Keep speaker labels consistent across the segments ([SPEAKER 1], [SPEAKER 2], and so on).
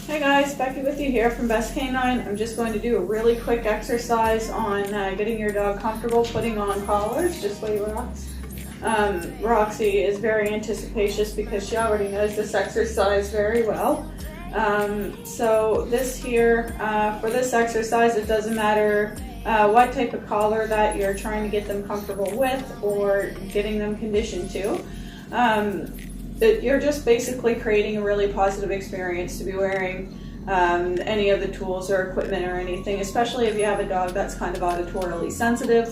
[SPEAKER 1] Hey guys, Becky with you here from Best Canine. I'm just going to do a really quick exercise on getting your dog comfortable putting on collars. Just wait, Roxy is very anticipatious because she already knows this exercise very well. So this here, for this exercise, it doesn't matter what type of collar that you're trying to get them comfortable with or getting them conditioned to. You're just basically creating a really positive experience to be wearing any of the tools or equipment or anything, especially if you have a dog that's kind of auditorily sensitive.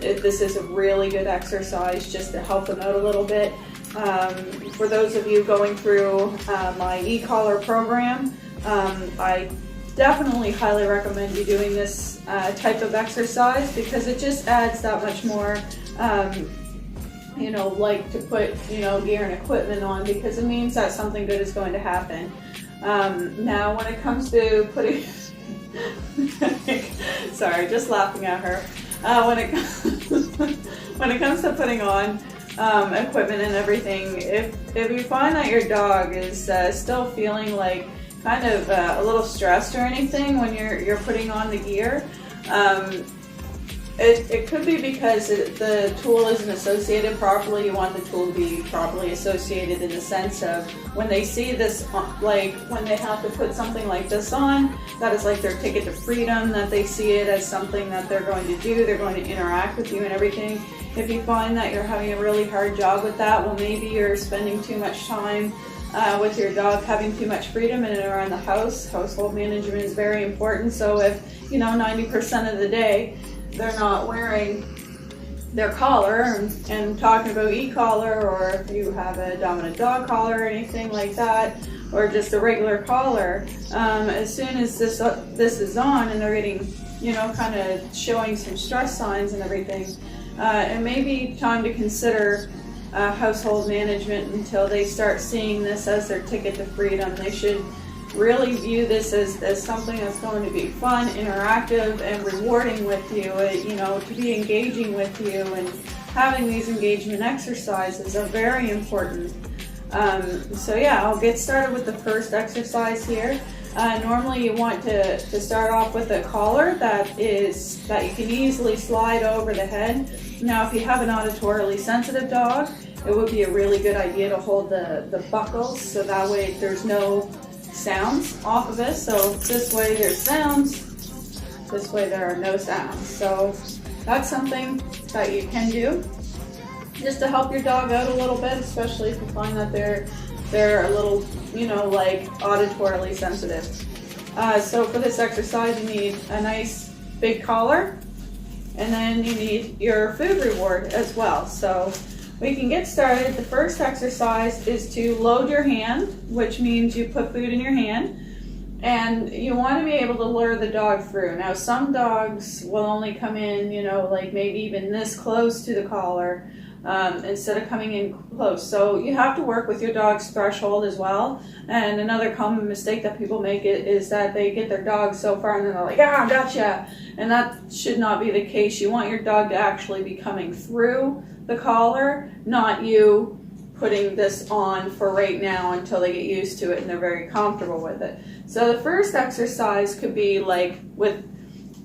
[SPEAKER 1] This is a really good exercise just to help them out a little bit. For those of you going through my e-collar program, I definitely highly recommend you doing this type of exercise because it just adds that much more like to put, gear and equipment on, because it means that something good is going to happen. Now, when it comes to putting, sorry, just laughing at her. When it comes to putting on equipment and everything, if you find that your dog is still feeling like kind of a little stressed or anything when you're putting on the gear, it could be because the tool isn't associated properly. You want the tool to be properly associated in the sense of when they see this, like when they have to put something like this on, that is like their ticket to freedom, that they see it as something that they're going to do, they're going to interact with you and everything. If you find that you're having a really hard job with that, well, maybe you're spending too much time with your dog, having too much freedom in and around the house. Household management is very important. So if 90% of the day they're not wearing their collar and talking about e-collar, or if you have a dominant dog collar or anything like that, or just a regular collar, as soon as this is on and they're getting, kind of showing some stress signs and everything, it may be time to consider household management until they start seeing this as their ticket to freedom. They should really view this as something that's going to be fun, interactive, and rewarding with you, to be engaging with you, and having these engagement exercises are very important. So yeah, I'll get started with the first exercise here. Normally you want to start off with a collar that you can easily slide over the head. Now, if you have an auditorily sensitive dog, it would be a really good idea to hold the buckles, so that way there's no sounds off of it. So this way there's sounds, this way there are no sounds. So that's something that you can do just to help your dog out a little bit, especially if you find that they're a little, like auditorily sensitive. So for this exercise, you need a nice big collar, and then you need your food reward as well. So we can get started. The first exercise is to load your hand, which means you put food in your hand, and you want to be able to lure the dog through. Now, some dogs will only come in, like maybe even this close to the collar, instead of coming in close. So you have to work with your dog's threshold as well. And another common mistake that people make is that they get their dog so far and then they're like, gotcha. And that should not be the case. You want your dog to actually be coming through the collar, not you putting this on for right now until they get used to it and they're very comfortable with it. So the first exercise could be like with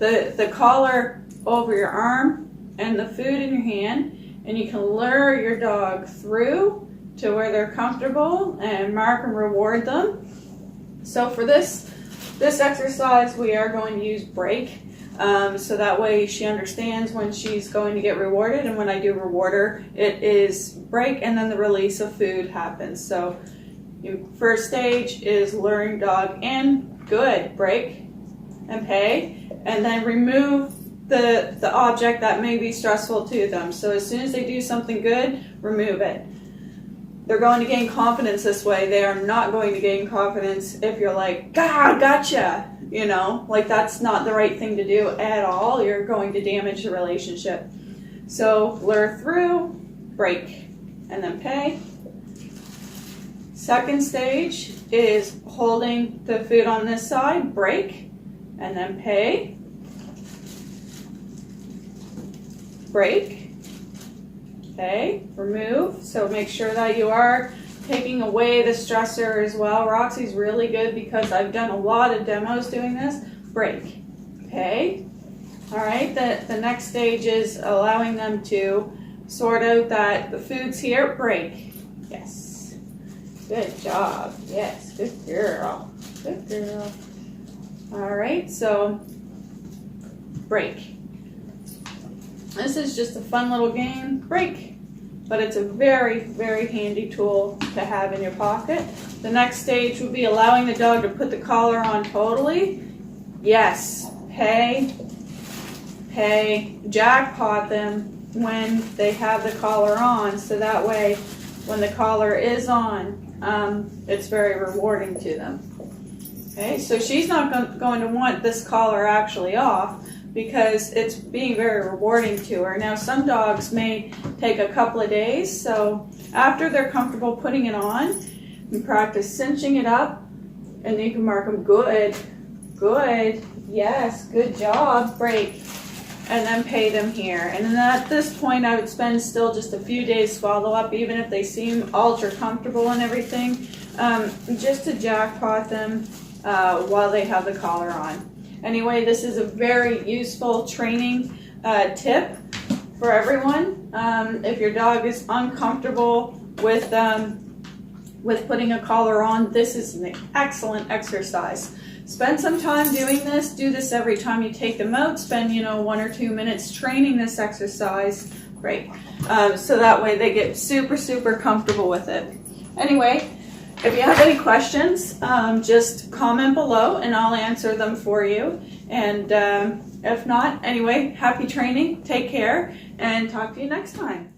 [SPEAKER 1] the collar over your arm and the food in your hand, and you can lure your dog through to where they're comfortable and mark and reward them. So for this exercise, we are going to use break. So that way she understands when she's going to get rewarded, and when I do reward her, it is break and then the release of food happens. So your first stage is luring dog in, good, break and pay, and then remove the object that may be stressful to them. So as soon as they do something good, remove it. They're going to gain confidence this way. They are not going to gain confidence if you're like, gotcha. Like that's not the right thing to do at all. You're going to damage the relationship. So lure through, break, and then pay. Second stage is holding the food on this side, break, and then pay. Break, pay, remove. So make sure that you are taking away the stressor as well. Roxy's really good because I've done a lot of demos doing this. Break. Okay. All right. The next stage is allowing them to sort out that the food's here. Break. Yes. Good job. Yes. Good girl. Good girl. All right. So break. This is just a fun little game. Break. But it's a very, very handy tool to have in your pocket. The next stage would be allowing the dog to put the collar on totally. Yes. Pay. Jackpot them when they have the collar on, so that way when the collar is on, it's very rewarding to them. Okay, so she's not going to want this collar actually off because it's being very rewarding to her. Now some dogs may take a couple of days, so after they're comfortable putting it on, you practice cinching it up, and you can mark them good, yes, good job, break, and then pay them here. And then at this point I would spend still just a few days follow up, even if they seem ultra comfortable and everything, just to jackpot them while they have the collar on. Anyway, this is a very useful training tip for everyone. If your dog is uncomfortable with putting a collar on, this is an excellent exercise. Spend some time doing this. Do this every time you take them out. Spend 1 or 2 minutes training this exercise. Great. So that way they get super, super comfortable with it. Anyway, if you have any questions, just comment below and I'll answer them for you. And if not, anyway, happy training, take care, and talk to you next time.